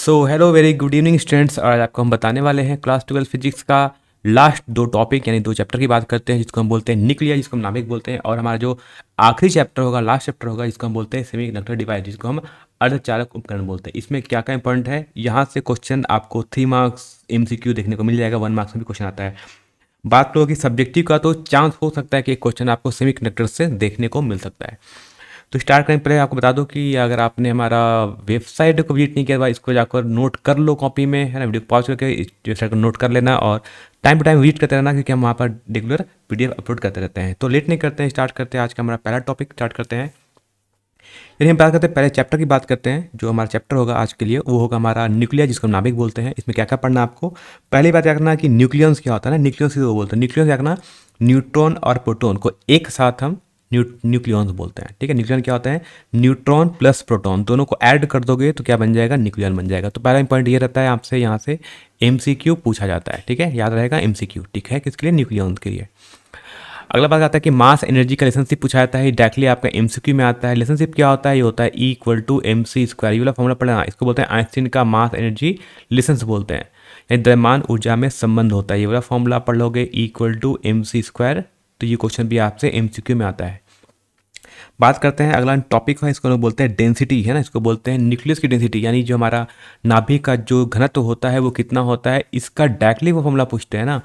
So hello very good evening students. आज आपको हम बताने वाले हैं क्लास 12 फिजिक्स का लास्ट दो टॉपिक यानी दो चैप्टर की बात करते हैं, जिसको हम बोलते हैं न्यूक्लियर, जिसको हम नाभिक बोलते हैं, और हमारा जो आखिरी चैप्टर होगा, लास्ट चैप्टर होगा, जिसको हम बोलते हैं सेमीकंडक्टर डिवाइस, जिसको हम अर्धचालक उपकरण बोलते हैं। इसमें क्या क्या इंपॉर्टेंट है, यहाँ से क्वेश्चन आपको 3 मार्क्स MCQ देखने को मिल जाएगा, 1 मार्क्स में भी क्वेश्चन आता है। बात करो कि सब्जेक्टिव का, तो चांस हो सकता है कि एक क्वेश्चन आपको सेमीकंडक्टर से देखने को मिल सकता है। तो स्टार्ट करने पहले आपको बता दो कि अगर आपने हमारा वेबसाइट को विजिट नहीं किया तो इसको जाकर नोट कर लो कॉपी में, है ना। वीडियो पॉज करके इस वेबसाइट को नोट कर लेना और टाइम टू टाइम विजिट करते रहना, क्योंकि हम वहाँ पर रेगुलर PDF अपलोड करते रहते हैं। तो लेट नहीं करते हैं, स्टार्ट करते हैं। आज का हमारा पहला टॉपिक स्टार्ट करते हैं। यदि हम बात करते हैं, पहले चैप्टर की बात करते हैं। जो हमारा चैप्टर होगा आज के लिए वो होगा हमारा न्यूक्लियर, जिसको हम नाभिक बोलते हैं। इसमें क्या क्या पढ़ना है आपको, पहली बात क्या करना कि न्यूक्लियंस क्या होता है ना, न्यूक्लियंस वो बोलते हैं। न्यूक्लियंस क्या करना, न्यूट्रॉन और प्रोटॉन को एक साथ हम न्यूक्लियॉन्स बोलते हैं, ठीक है। न्यूक्लियन क्या होता है, न्यूट्रॉन प्लस प्रोटॉन दोनों को ऐड कर दोगे तो क्या बन जाएगा, न्यूक्लियन बन जाएगा। तो पहला पॉइंट ये रहता है, आपसे यहाँ से MCQ पूछा जाता है, ठीक है, याद रहेगा MCQ, ठीक है, किसके लिए, न्यूक्लियॉन्स के लिए। अगला बात आता है कि मास एनर्जी का रिलेशनशिप पूछा जाता है, डायरेक्टली आपका MCQ में आता है। रिलेशनशिप क्या होता है, ये होता है E=mc²। ये वाला फॉर्मूला पढ़ना, इसको बोलते हैं आइंस्टीन का मास एनर्जी रिलेशंस बोलते हैं, यानी द्रव्यमान ऊर्जा में संबंध होता है। ये वाला फॉर्मूला पढ़ लोगे E=mc²। तो ये क्वेश्चन भी आपसे MCQ में आता है। बात करते हैं, अगला टॉपिक है, इसको लोग बोलते हैं डेंसिटी, है ना। इसको बोलते हैं न्यूक्लियस की डेंसिटी, यानी जो हमारा नाभिक का जो घनत्व होता है वो कितना होता है, इसका डायरेक्टली वो फॉर्मूला पूछते हैं ना।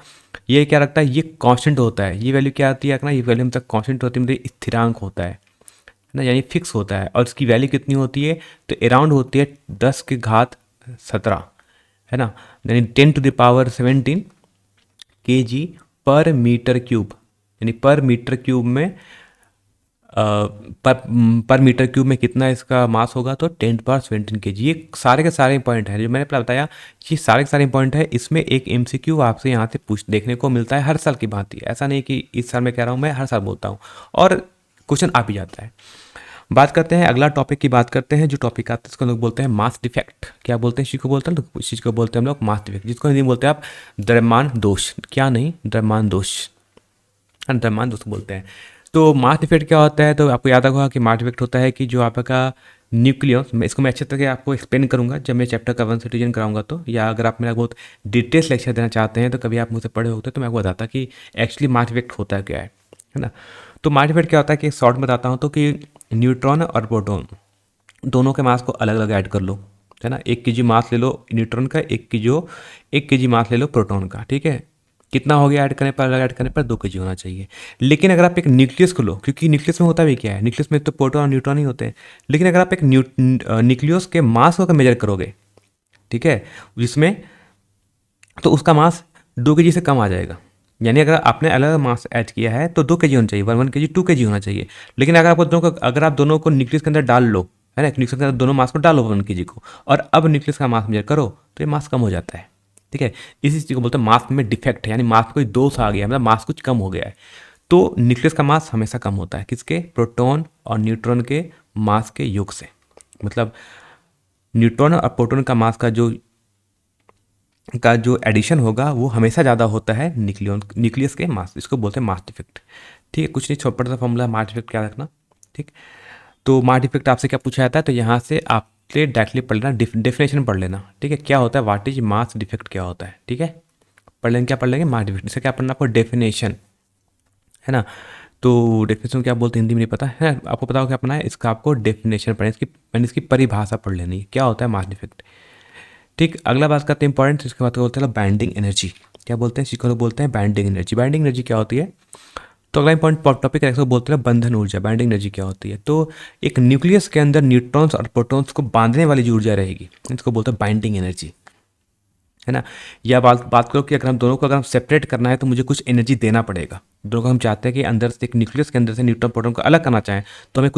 ये क्या रखता है, ये कांस्टेंट होता है। ये वैल्यू क्या आती है ना, ये वैल्यू मतलब कांस्टेंट होती है, मतलब स्थिरांक होता है ना, यानी फिक्स होता है। और इसकी वैल्यू कितनी होती है, तो अराउंड होती है 10⁻17, है ना, यानी 10⁻17 kg पर मीटर क्यूब, यानी पर मीटर क्यूब में पर मीटर क्यूब में कितना इसका मास होगा, तो 10⁻17 kg। ये सारे के सारे पॉइंट हैं जो मैंने पहले बताया, ये सारे के सारे पॉइंट है। इसमें एक MCQ आपसे यहाँ से पूछ देखने को मिलता है हर साल की भांति। ऐसा नहीं कि इस साल मैं कह रहा हूँ, मैं हर साल बोलता हूँ और क्वेश्चन आ भी जाता है। बात करते हैं, अगला टॉपिक की बात करते हैं। जो टॉपिक आता है इसको लोग बोलते हैं मास डिफेक्ट। क्या बोलते हैं, इसी को बोलते हैं, तो इस चीज़ को बोलते हैं हम लोग मास डिफेक्ट, जिसको हिंदी में बोलते हैं आप द्रव्यमान दोष। क्या नहीं, द्रव्यमान दोष, द्रव्यमान दोष बोलते हैं। तो मास डिफेक्ट क्या होता है, तो आपको याद होगा कि मास डिफेक्ट होता है कि जो आपका न्यूक्लियस, मैं इसको मैं अच्छे तरह से आपको एक्सप्लेन करूंगा जब मैं चैप्टर का 1 से रिवीजन कराऊंगा। तो या अगर आप मेरा बहुत डिटेल्स लेक्चर देना चाहते हैं तो कभी आप मुझसे पढ़े होते तो मैं आपको बताता कि एक्चुअली मास डिफेक्ट होता क्या है ना। तो मास डिफेक्ट क्या होता है कि शॉर्ट में बताता हूँ, तो कि न्यूट्रॉन और प्रोटॉन दोनों के मास को अलग अलग ऐड कर लो, है ना। 1 kg मास ले लो न्यूट्रॉन का, 1 kg मास ले लो प्रोटॉन का, ठीक है। कितना हो गया ऐड करने पर, अलग ऐड करने पर 2 kg होना चाहिए। लेकिन अगर आप एक न्यूक्लियस को लो, क्योंकि न्यूक्लियस में होता भी क्या है, न्यूक्लियस में तो प्रोटॉन और न्यूट्रॉन ही होते हैं। लेकिन अगर आप एक न्यूक्लियस के मास को मेजर करोगे, ठीक है, जिसमें तो उसका मास 2 kg से कम आ जाएगा। यानी अगर आपने अलग मास ऐड किया है तो 2 kg होना चाहिए, 1 kg 2 kg होना चाहिए। लेकिन अगर आप दोनों को न्यूक्लियस के अंदर डाल लो, है ना, न्यूक्लियस के अंदर दोनों मास को डालो 1 kg को, और अब न्यूक्लियस का मास मेजर करो तो ये मास कम हो जाता है, ठीक है। इसी चीज़ को बोलते हैं मास में डिफेक्ट है, यानी मास में कोई दोष आ गया, मतलब मास कुछ कम हो गया है। तो न्यूक्लियस का मास हमेशा कम होता है, किसके, प्रोटॉन और न्यूट्रॉन के मास के योग से। मतलब न्यूट्रॉन और प्रोटॉन का मास का जो एडिशन होगा वो हमेशा ज़्यादा होता है न्यूक्लियस के मास। इसको बोलते हैं मास डिफेक्ट, ठीक है। कुछ नहीं, छोटा सा फॉर्मूला मास डिफेक्ट क्या रखना, ठीक। तो मास डिफेक्ट आपसे क्या पूछा जाता है, तो यहाँ से आपसे डायरेक्टली पढ़ लेना, डेफिनेशन पढ़ लेना, ठीक है। क्या होता है, व्हाट इज मास डिफेक्ट क्या होता है, ठीक है। पढ़ लेंगे, क्या पढ़ लेंगे, मास डिफेक्ट। इससे क्या पढ़ना आपको, डेफिनेशन, है ना। तो डेफिनेशन क्या बोलते हैं हिंदी में नहीं पता है, आपको पता हो क्या पढ़ना है, इसका आपको डेफिनेशन पढ़ना, इसकी परिभाषा पढ़ लेनी है, क्या होता है मास डिफेक्ट, ठीक। अगला बात करते हैं इंपॉर्टेंट, इसके बाद बोलते हैं बाइंडिंग एनर्जी। क्या बोलते हैं, इसी को बोलते हैं बाइंडिंग एनर्जी। बाइंडिंग एनर्जी क्या होती है, तो अगला इंपॉर्टेंट टॉपिक है, इसको बोलते हैं बंधन ऊर्जा। बाइंडिंग एनर्जी क्या होती है, तो एक न्यूक्लियस के अंदर न्यूट्रॉन्स और प्रोटॉन्स को बांधने वाली जो ऊर्जा रहेगी, इसको बोलते हैं बाइंडिंग एनर्जी, है ना। या बात करो कि अगर हम दोनों को अगर हम सेपरेट करना है तो मुझे कुछ एनर्जी देना पड़ेगा। दोनों को हम चाहते हैं कि अंदर से एक न्यूक्लियस के अंदर से न्यूट्रॉन प्रोटॉन को अलग करना चाहें तो हमें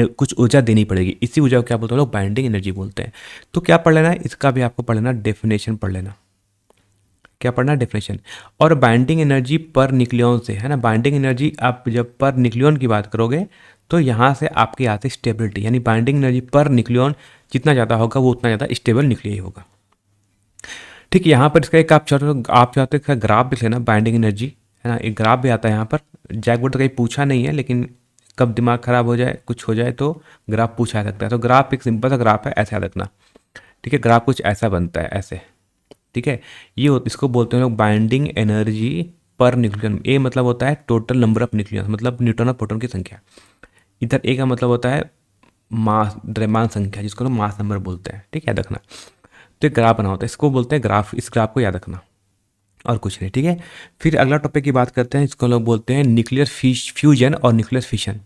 कुछ ऊर्जा देनी पड़ेगी। इसी ऊर्जा को क्या बोलते हैं लोग, बाइंडिंग एनर्जी बोलते हैं। तो क्या पढ़ लेना है, इसका भी आपको पढ़ लेना, डेफिनेशन पढ़ लेना। क्या पढ़ना है, डेफिनेशन। और बाइंडिंग एनर्जी पर न्यूक्लियन से, है ना। बाइंडिंग एनर्जी आप जब पर न्यूक्लियन की बात करोगे तो यहाँ से आपकी आती है स्टेबिलिटी, यानी बाइंडिंग एनर्जी पर न्यूक्लियन जितना ज़्यादा होगा वो उतना ज़्यादा स्टेबल न्यूक्लियर होगा, ठीक। यहाँ पर इसका एक आप चाहते हैं ग्राफ लिख लेना, बाइंडिंग एनर्जी, है ना। एक ग्राफ भी आता है यहाँ पर, जैक बोर्ड तो कहीं पूछा नहीं है, लेकिन कब दिमाग खराब हो जाए, कुछ हो जाए तो ग्राफ पूछा सकता है। तो ग्राफ एक सिंपल सा ग्राफ है, ऐसे याद रखना, ठीक है, ग्राफ कुछ ऐसा बनता है, ऐसे। ठीक है, इसको बोलते हैं लोग बाइंडिंग एनर्जी पर न्यूक्लियन। ए मतलब होता है टोटल नंबर ऑफ न्यूक्लियन, मतलब न्यूट्रॉन और प्रोटॉन की संख्या। इधर ए का मतलब होता है मास, द्रव्यमान संख्या, जिसको लोग मास नंबर बोलते हैं। ठीक है, याद रखना। तो एक ग्राफ बना होता है, इसको बोलते हैं ग्राफ। इस ग्राफ को याद रखना और कुछ नहीं। ठीक है, फिर अगला टॉपिक की बात करते हैं, इसको लोग बोलते हैं न्यूक्लियर फ्यूजन और न्यूक्लियर फिशन,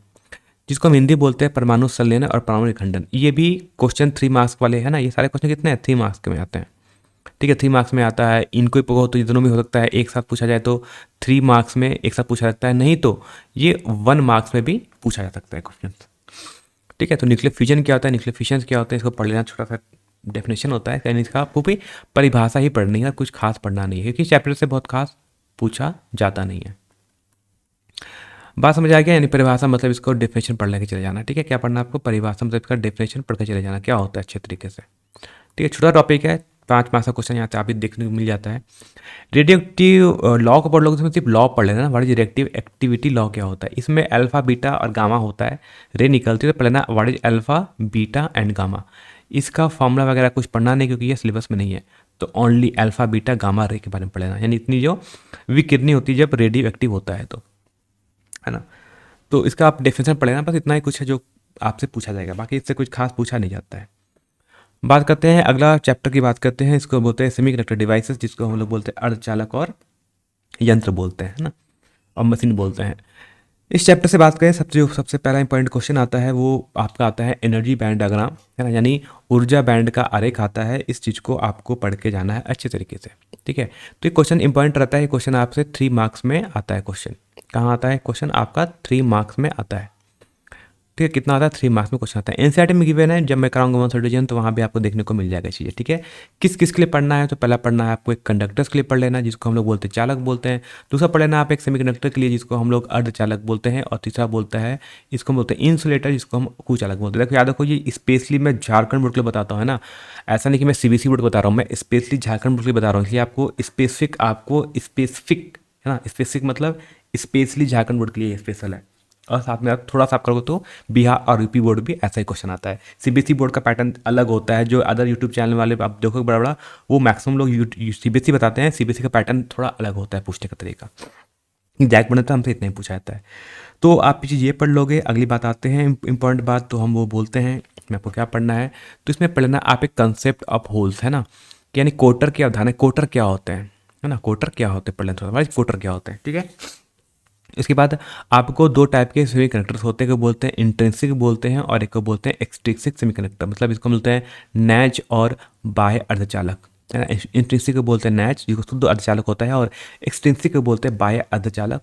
जिसको हम हिंदी बोलते हैं परमाणु संलयन और परमाणु विखंडन। ये भी क्वेश्चन 3 मार्क्स वाले है ना, ये सारे क्वेश्चन कितने हैं, 3 मार्क्स के में आते हैं। ठीक है, 3 मार्क्स में आता है। इनको ही हो तो ये दोनों में हो सकता है एक साथ पूछा जाए, तो 3 मार्क्स में एक साथ पूछा जाता है, नहीं तो ये 1 मार्क्स में भी पूछा जा सकता है क्वेश्चन। ठीक है, तो न्यूक्लियर फ्यूजन क्या होता है, न्यूक्लियर फिशन क्या होता है, इसको पढ़ लेना। छोटा सा डेफिनेशन होता है, यानी इसका आपको भी परिभाषा ही पढ़नी है, कुछ खास पढ़ना नहीं है, क्योंकि चैप्टर से बहुत खास पूछा जाता नहीं है। बात समझ आ गया, यानी परिभाषा मतलब इसको डेफिनेशन पढ़ लेके चले जाना। ठीक है, क्या पढ़ना आपको, परिभाषा मतलब इसका डेफिनेशन पढ़ के चले जाना, क्या होता है अच्छे तरीके से। ठीक है, छोटा टॉपिक है, 5 मार्क्स का क्वेश्चन यहाँ से आप भी देखने को मिल जाता है। रेडियो एक्टिव लॉ को पढ़ लोगे तो सिर्फ लॉ पढ़ लेना, what is reactive activity law क्या होता है। इसमें अल्फा बीटा और गामा होता है, रे निकलती है तो पढ़ लेना what is alpha beta and gamma. इसका फॉर्मूला वगैरह कुछ पढ़ना नहीं, क्योंकि ये सिलेबस में नहीं है, तो only alpha beta gamma ray के बारे में पढ़ लेना, यानी इतनी जो विकिरणी होती है जब रेडियो एक्टिव होता है तो, है ना। तो इसका आप डेफिनेशन पढ़ लेना, बस इतना ही कुछ है जो आपसे पूछा जाएगा, बाकी इससे कुछ खास पूछा नहीं जाता है। बात करते हैं अगला चैप्टर की बात करते हैं, इसको बोलते हैं सेमीकंडक्टर डिवाइसेस, जिसको हम लोग बोलते हैं अर्धचालक और यंत्र बोलते हैं ना, और मशीन बोलते हैं। इस चैप्टर से बात करें, सबसे पहला इंपॉर्टेंट क्वेश्चन आता है, वो आपका आता है एनर्जी बैंड डायग्राम, है ना, यानी ऊर्जा बैंड का आरेख आता है। इस चीज़ को आपको पढ़ के जाना है अच्छे तरीके से। ठीक है, तो ये क्वेश्चन इंपॉर्टेंट रहता है, ये क्वेश्चन आपसे 3 मार्क्स में आता है। क्वेश्चन कहाँ आता है, क्वेश्चन आपका 3 मार्क्स में आता है। ठीक है, कितना आता है, 3 मार्क्स में क्वेश्चन आता है। एनसीईआरटी में गिवन है, जब मैं कराऊंगा 1 डिवीजन तो वहाँ भी आपको देखने को मिल जाएगा चीज़ें। ठीक है, किस किस के लिए पढ़ना है, तो पहला पढ़ना है आपको एक कंडक्टर्स के लिए पढ़ लेना, जिसको हम लोग बोलते हैं चालक बोलते हैं। दूसरा पढ़ लेना आप एक सेमीकंडक्टर के लिए, जिसको हम लोग अर्धचालक बोलते हैं। और तीसरा बोलता है, इसको हम बोलते हैं इंसुलेटर, जिसको हम कुचालक बोलते हैं। देखो याद रखो, ये स्पेशली मैं झारखंड बोर्ड के लिए बताता हूँ, है ना, ऐसा नहीं कि मैं सीबीएसई बोर्ड बता रहा हूँ, मैं स्पेशली झारखंड बोर्ड के लिए बता रहा हूँ, इसलिए आपको स्पेसिफिक, है ना, स्पेसिफिक मतलब स्पेशली झारखंड बोर्ड के लिए स्पेशल है। और साथ में आप थोड़ा सा आप करोगे तो बिहार और यूपी बोर्ड भी ऐसा ही क्वेश्चन आता है। सीबीएसई बोर्ड का पैटर्न अलग होता है, जो अदर यूट्यूब चैनल वाले आप देखोगे बड़ा बड़ा, वो मैक्सिमम लोग सीबीएसई बताते हैं, सीबीएसई का पैटर्न थोड़ा अलग होता है पूछने का तरीका। जैक बनता तो हमसे इतना ही पूछा जाता है। तो आप चीज़ ये पढ़ लोगे। अगली बात आते हैं इंपॉर्टेंट बात, तो हम वो बोलते हैं मैं आपको क्या पढ़ना है, तो इसमें पढ़ना आप एक कंसेप्ट ऑफ होल्स, है ना, कि यानी कोटर की अवधारणा, कोटर क्या होते हैं, है ना, कोटर क्या होते हैं पढ़ लें थोड़ा, भाई कोटर क्या होते हैं। ठीक है, इसके बाद आपको 2 टाइप के सेमी कंडक्टर्स होते हैं, को बोलते हैं इंट्रिंसिक बोलते हैं, और एक को बोलते हैं एक्सट्रिंसिक सेमी कंडक्टर, मतलब इसको मिलते हैं नैच और बाह्य अर्धचालक, है ना। इंट्रिंसिक को बोलते हैं नैच, जिसको शुद्ध अर्धचालक होता है, और एक्सट्रिंसिक को बोलते हैं बाह्य अर्धचालक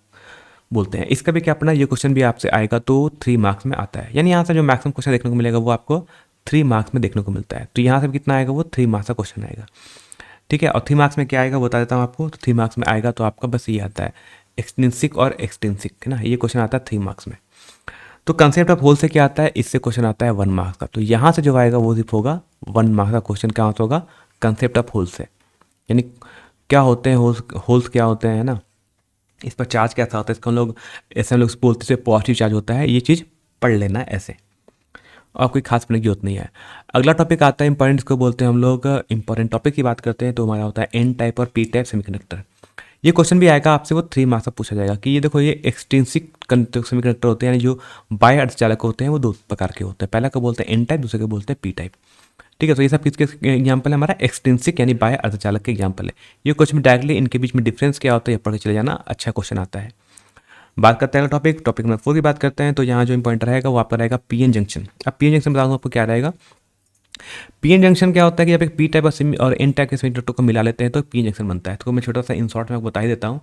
बोलते हैं। इसका भी क्या पढ़ना, ये क्वेश्चन भी आपसे आएगा तो 3 मार्क्स में आता है, यानी यहाँ से जो मैक्सिमम क्वेश्चन देखने को मिलेगा वो आपको 3 मार्क्स में देखने को मिलता है। तो यहाँ से कितना आएगा, वो 3 मार्क्स का क्वेश्चन आएगा। ठीक है, और 3 मार्क्स में क्या आएगा बता देता हूँ आपको, तो 3 मार्क्स में आएगा तो आपका बस ये आता है एक्सट्रिंसिक और एक्सट्रिंसिक, है ना, ये क्वेश्चन आता है 3 मार्क्स में। तो कंसेप्ट ऑफ होल से क्या आता है, इससे क्वेश्चन आता है 1 मार्क्स का। तो यहाँ से जो आएगा वो सिर्फ होगा 1 मार्क्स का क्वेश्चन, क्या होगा, कंसेप्ट ऑफ होल से, यानी क्या होते हैं होल्स, होल्स क्या होते हैं, है ना, इस पर चार्ज कैसा होता है, इसको हम लोग ऐसे हम लोग बोलते हैं पॉजिटिव चार्ज होता है, ये चीज़ पढ़ लेना ऐसे, और कोई खास पढ़ने की जरूरत नहीं है। अगला टॉपिक आता है इंपॉर्टेंट, इसको बोलते हैं हम लोग इंपॉर्टेंट टॉपिक की बात करते हैं, तो हमारा होता है एन टाइप और पी टाइप सेमीकंडक्टर। ये क्वेश्चन भी आएगा आपसे, वो 3 मार्क्स का पूछा जाएगा कि ये देखो, ये एक्सट्रिंसिक सेमीकंडक्टर होते हैं, यानी जो बाह्य अर्धचालक होते हैं वो 2 प्रकार के होते हैं, पहला को बोलते हैं एन टाइप, दूसरे को बोलते हैं पी टाइप। ठीक है, तो ये सब किसके एग्जाम्पल है, हमारा एक्सट्रिंसिक यानी बाह्य अर्धचालक के एग्जाम्पल है। ये क्वेश्चन डायरेक्टली इनके बीच में डिफरेंस क्या होता है ये पढ़ के चले जाना, अच्छा क्वेश्चन आता है। बात करते हैं टॉपिक नंबर 4 की बात करते हैं, तो यहाँ जो इंपॉइंट रहेगा वो आपका रहेगा पीएन जंक्शन। अब पीएन जंक्शन बताऊंगा आपको क्या रहेगा। पीएन जंक्शन क्या होता है कि जब एक पी टाइप और एन टाइप के सेमीकंडक्टर को मिला लेते हैं तो पीएन जंक्शन बनता है। तो मैं छोटा सा इन शॉर्ट में आपको बता ही देता हूँ,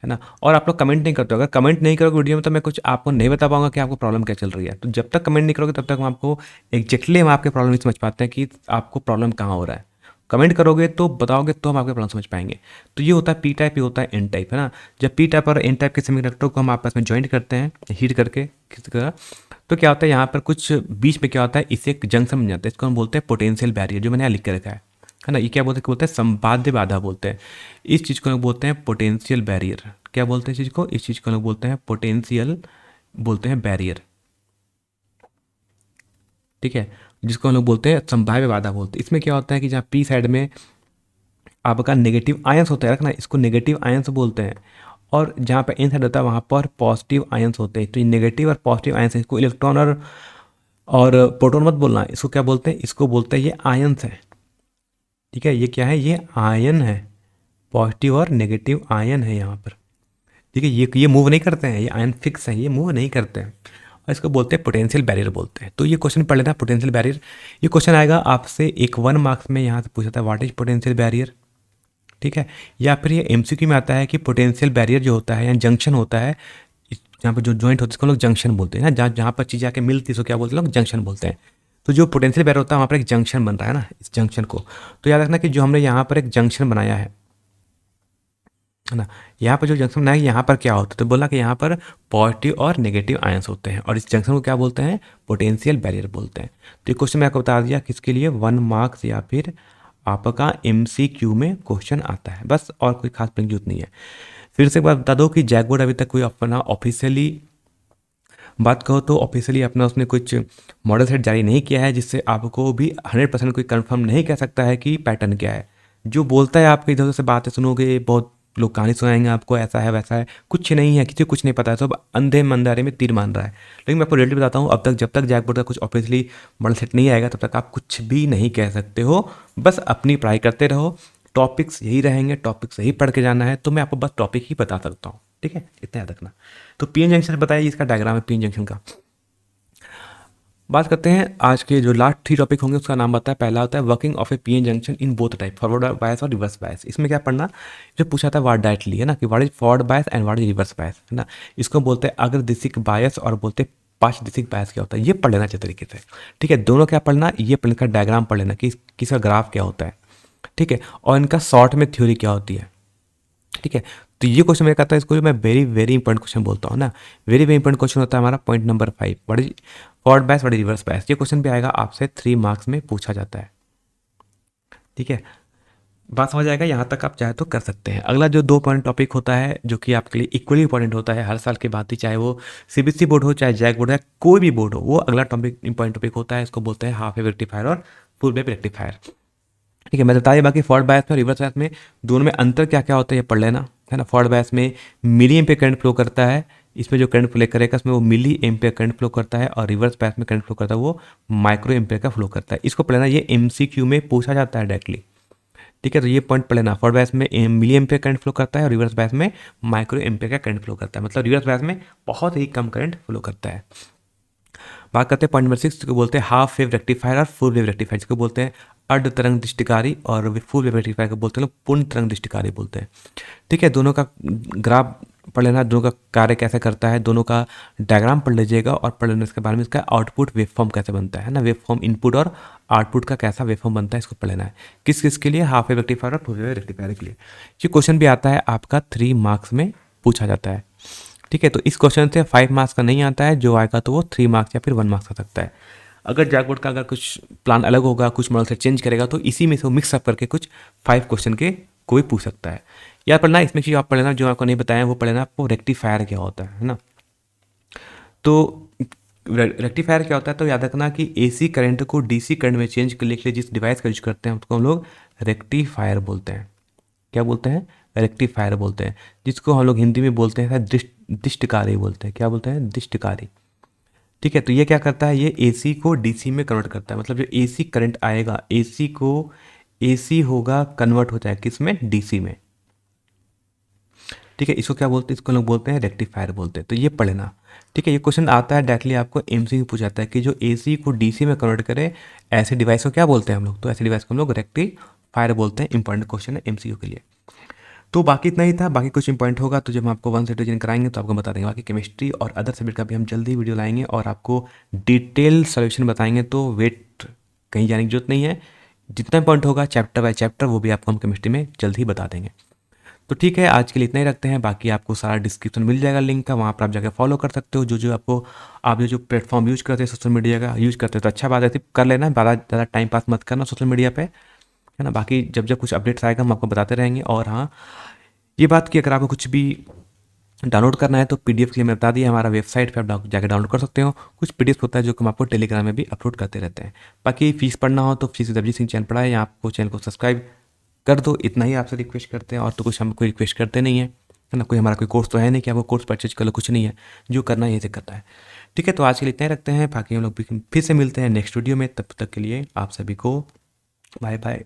है ना। और आप लोग कमेंट नहीं करते हो, अगर कमेंट नहीं करोगे वीडियो में तो मैं कुछ आपको नहीं बता पाऊंगा कि आपको प्रॉब्लम क्या चल रही है। तो जब तक कमेंट नहीं करोगे तब तक हम आपको एग्जैक्टली हम आपके प्रॉब्लम नहीं समझ पाते हैं कि आपको प्रॉब्लम कहाँ हो रहा है। कमेंट करोगे तो बताओगे तो हम आपके प्रॉब्लम समझ पाएंगे। तो ये होता है पी टाइप, ये होता है एन टाइप, है ना। जब पी टाइप और एन टाइप के सेमीकंडक्टर को हम आपस में ज्वाइंट करते हैं हीट करके किसी तरह, तो क्या होता है यहाँ पर कुछ बीच में क्या होता है, इससे एक जंक्शन बन जाता है, इसको हम बोलते हैं पोटेंशियल बैरियर, जो मैंने यहाँ लिख के रखा है ना। ये क्या बोलते हैं संवाद्य बाधा बोलते हैं। इस चीज़ को लोग बोलते हैं पोटेंशियल बैरियर। क्या बोलते हैं इस चीज़ को, इस चीज़ को लोग बोलते हैं पोटेंशियल, बोलते हैं बैरियर। ठीक है, जिसको हम लोग बोलते हैं संभाव्य बाधा बोलते हैं। इसमें क्या होता है कि जहाँ पी साइड में आपका नेगेटिव आयंस होता है, रखना, इसको नेगेटिव आयंस बोलते हैं, और जहाँ पे एन साइड होता है वहाँ पर पॉजिटिव आयंस होते हैं। तो ये नेगेटिव और पॉजिटिव आयंस है, इसको इलेक्ट्रॉन और प्रोटॉन मत बोलना, इसको क्या बोलते हैं, इसको बोलते हैं ये आयंस है। ठीक है, ये क्या है, ये आयन है, पॉजिटिव और नेगेटिव आयन है यहाँ पर। ठीक है, ये मूव नहीं करते हैं, ये आयन फिक्स है, ये मूव नहीं करते हैं, और इसको बोलते हैं पोटेंशियल बैरियर बोलते हैं। तो ये क्वेश्चन पढ़ लेना, पोटेंशियल बैरियर। ये क्वेश्चन आएगा आपसे एक 1 मार्क्स में, यहाँ से पूछा था व्हाट इज पोटेंशियल बैरियर। ठीक है, या फिर ये एमसीक्यू में आता है कि पोटेंशियल बैरियर जो होता है या जंक्शन होता है, जहाँ पर जो जॉइंट होता है उसको लोग जंक्शन बोलते हैं, जहाँ पर चीज़ आके मिलती है उसको क्या बोलते हैं, लोग जंक्शन बोलते हैं। तो जो पोटेंशियल बैरियर होता है वहाँ पर एक जंक्शन बन रहा है ना, इस जंक्शन को तो याद रखना कि जो हमने यहाँ पर एक जंक्शन बनाया है ना, यहाँ पर जो जंक्शन बनाया यहाँ पर क्या होता है, तो बोला कि यहाँ पर पॉजिटिव और नेगेटिव आयंस होते हैं, और इस जंक्शन को क्या बोलते हैं, पोटेंशियल बैरियर बोलते हैं। तो ये क्वेश्चन मैं आपको बता दिया किसके लिए, 1 मार्क्स या फिर आपका एमसीक्यू में क्वेश्चन आता है, बस, और कोई खास पढ़ने की जरूरत नहीं है। फिर से एक बात बता दो कि जैकबोर्ड अभी तक कोई अपना ऑफिशियली बात कहो तो ऑफिशियली अपना उसने कुछ मॉडल सेट जारी नहीं किया है, जिससे आपको भी 100% कोई कंफर्म नहीं कह सकता है कि पैटर्न क्या है। जो बोलता है आपके इधर उधर से बातें सुनोगे, बहुत लोग कहानी सुनाएंगे आपको, ऐसा है वैसा है, कुछ नहीं है, किसी को कुछ नहीं पता है, सब अंधे मंदारे में तीर मान रहा है। लेकिन मैं आपको रियलिटी बताता हूँ, अब तक जब तक जैकबोर्ड का कुछ ऑफिशियली मॉडल सेट नहीं आएगा तब तक आप कुछ भी नहीं कह सकते हो। बस अपनी पढ़ाई करते रहो, टॉपिक्स यही रहेंगे, टॉपिक्स यही पढ़ के जाना है, तो मैं आपको बस टॉपिक ही बता सकता हूँ। ठीक है, इतना याद रखना। तो पीएन जंक्शन बताइए, इसका डायग्राम है पीएन जंक्शन का। बात करते हैं आज के जो लास्ट 3 टॉपिक होंगे, उसका नाम बताया। पहला होता है working of A PN junction in both type, forward bias और रिवर्स बायस। इसमें क्या पढ़ना, जो पूछा था वार्ड डायरेक्टली है ना, कि what is forward bias and what is reverse bias, है ना। इसको बोलते हैं अग्रदिशिक बायस और बोलते हैं पार्श्वदिशिक बायस क्या होता है, ये पढ़ लेना अच्छे तरीके से। ठीक है, दोनों क्या पढ़ना, ये पढ़ने का डायग्राम पढ़ लेना कि किसका ग्राफ क्या होता है। ठीक है, और इनका शॉर्ट में थ्योरी क्या होती है। ठीक है, तो ये क्वेश्चन मेरा कहता है, इसको मैं वेरी वेरी इंपॉर्टेंट क्वेश्चन बोलता हूँ ना, वेरी वेरी इंपॉर्टेंट क्वेश्चन होता है हमारा point number 5, what is forward bias, what is reverse bias. ये क्वेश्चन भी आएगा आपसे 3 मार्क्स में पूछा जाता है। ठीक है, बात समझ आएगा, यहाँ तक आप चाहे तो कर सकते हैं। अगला जो 2 पॉइंट टॉपिक होता है जो कि आपके लिए इक्वली इंपॉर्टेंट होता है हर साल की बात ही, चाहे वो सीबीएसई बोर्ड हो, चाहे जैक बोर्ड हो, कोई भी बोर्ड हो, वो अगला टॉपिक इंपॉर्टेंट टॉपिक होता है, इसको बोलते हैं हाफ वेव रेक्टिफायर और फुल वेव रेक्टिफायर। ठीक है, मैं बताइए बाकी फॉरवर्ड बायस में रिवर्स बायस में दोनों में अंतर क्या क्या होता है, ये पढ़ लेना, है ना। फॉरवर्ड बायस में मिली एम्पियर करंट फ्लो करता है, इसमें जो करंट फ्लो करेगा उसमें वो मिली एम्पियर करंट फ्लो करता है, और रिवर्स बायस में करंट फ्लो करता है वो माइक्रो एम्पियर का फ्लो करता है। इसको पढ़ लेना, ये एमसीक्यू में पूछा जाता है डायरेक्टली। ठीक है, तो ये पॉइंट पढ़ लेना, फॉरवर्ड बायस में मिली एम्पियर करंट फ्लो करता है और रिवर्स बायस में माइक्रो एम्पियर का करंट फ्लो करता है, मतलब रिवर्स बायस में बहुत ही कम करंट फ्लो करता है। बात करते हैं पॉइंट नंबर 6, जिसको बोलते हैं हाफ वेव रेक्टिफायर और फुल वेव रेक्टिफायर, जिसको बोलते हैं अर्ध तरंग दृष्टिकारी, और फुल वेव रेक्टिफायर को बोलते हैं लोग पूर्ण तरंग दृष्टिकारी बोलते हैं। ठीक है, दोनों का ग्राफ पढ़ लेना, दोनों का कार्य कैसे करता है, दोनों का डायग्राम पढ़ लीजिएगा, और पढ़ लेना इसके बारे में इसका आउटपुट वेव फॉर्म कैसे बनता है ना, वेव फॉर्म इनपुट और आउटपुट का कैसा वेव फॉर्म बनता है, इसको पढ़ लेना है। किस किस के लिए, हाफ वेव रेक्टिफायर और फुल वेव रेक्टिफायर के लिए। ये क्वेश्चन भी आता है आपका 3 मार्क्स में पूछा जाता है। ठीक है, तो इस क्वेश्चन से 5 मार्क्स का नहीं आता है, जो आएगा तो वो 3 मार्क्स या फिर 1 मार्क्स आ सकता है। अगर जैकबोर्ड का अगर कुछ प्लान अलग होगा, कुछ मॉडल से चेंज करेगा, तो इसी में से वो मिक्सअप करके कुछ 5 क्वेश्चन के कोई पूछ सकता है। याद पढ़ना, इसमें चीज़ आप पढ़ लेना, जो आपको नहीं बताया वो पढ़ लेना, आपको रेक्टिफायर क्या होता है ना। तो रेक्टिफायर क्या होता है, तो याद रखना कि एसी करंट को डीसी करंट में चेंज करने के लिए जिस डिवाइस का यूज करते हैं उसको हम लोग रेक्टिफायर बोलते हैं। क्या बोलते हैं, रेक्टिफायर बोलते हैं, जिसको हम लोग हिंदी में बोलते हैं दृष्टिकारी बोलते हैं। क्या बोलते हैं, दृष्टिकारी। ठीक है, तो ये क्या करता है, ये एसी को डीसी में कन्वर्ट करता है, मतलब जो एसी करंट आएगा, एसी को एसी होगा कन्वर्ट हो जाए किस में, डीसी में। ठीक है, इसको क्या बोलते हैं, इसको लोग बोलते हैं रेक्टिफायर बोलते हैं। तो ये पढ़ लेना। ठीक है, ये क्वेश्चन आता है डायरेक्टली आपको एमसीक्यू पूछा जाता है कि जो एसी को डीसी में कन्वर्ट करे, ऐसे डिवाइस को क्या बोलते हैं हम लोग, तो ऐसे डिवाइस को हम लोग रेक्टिफायर बोलते हैं। इंपॉर्टेंट क्वेश्चन है एमसीक्यू के लिए। तो बाकी इतना ही था, बाकी कुछ इंपॉइंट होगा तो जब हम आपको 1 से डिवीजन कराएंगे तो आपको बता देंगे। बाकी केमिस्ट्री और अदर सब्जेक्ट का भी हम जल्दी ही वीडियो लाएंगे और आपको डिटेल सॉल्यूशन बताएंगे, तो वेट कहीं जाने की जरूरत नहीं है। जितना इंपॉइंट होगा चैप्टर बाय चैप्टर वो भी आपको हम केमिस्ट्री में जल्द ही बता देंगे। तो ठीक है, आज के लिए इतना ही रखते हैं। बाकी आपको सारा डिस्क्रिप्शन मिल जाएगा लिंक का, वहाँ पर आप जाकर फॉलो कर सकते हो। जो आपको आप जो प्लेटफॉर्म यूज करते हैं सोशल मीडिया का यूज करते हैं तो अच्छा बात है, कर लेना, ज़्यादा टाइम पास मत करना सोशल मीडिया पे, है ना। बाकी जब जब कुछ अपडेट्स आएगा हम आपको बताते रहेंगे। और हाँ, ये बात कि अगर आपको कुछ भी डाउनलोड करना है तो पीडीएफ के लिए मैंने बता दिया, हमारा वेबसाइट पे आप जाकर डाउनलोड कर सकते हो। कुछ पीडीएफ होता है जो कि हम आपको टेलीग्राम में भी अपलोड करते रहते हैं। बाकी फीस पढ़ना हो तो फीस अभिजीत सिंह चैनल पढ़ा है, यहाँ आपको चैनल को सब्सक्राइब कर दो, इतना ही आपसे रिक्वेस्ट करते हैं। और तो कुछ हम कोई रिक्वेस्ट करते नहीं है ना, कोई हमारा कोई कोर्स तो है नहीं कि आपको कोर्स परचेज कर लो, कुछ नहीं है। जो करना है यही से करना है। ठीक है, तो आज के लिए इतना ही रखते हैं, बाकी हम लोग फिर से मिलते हैं नेक्स्ट वीडियो में। तब तक के लिए आप सभी को बाय बाय।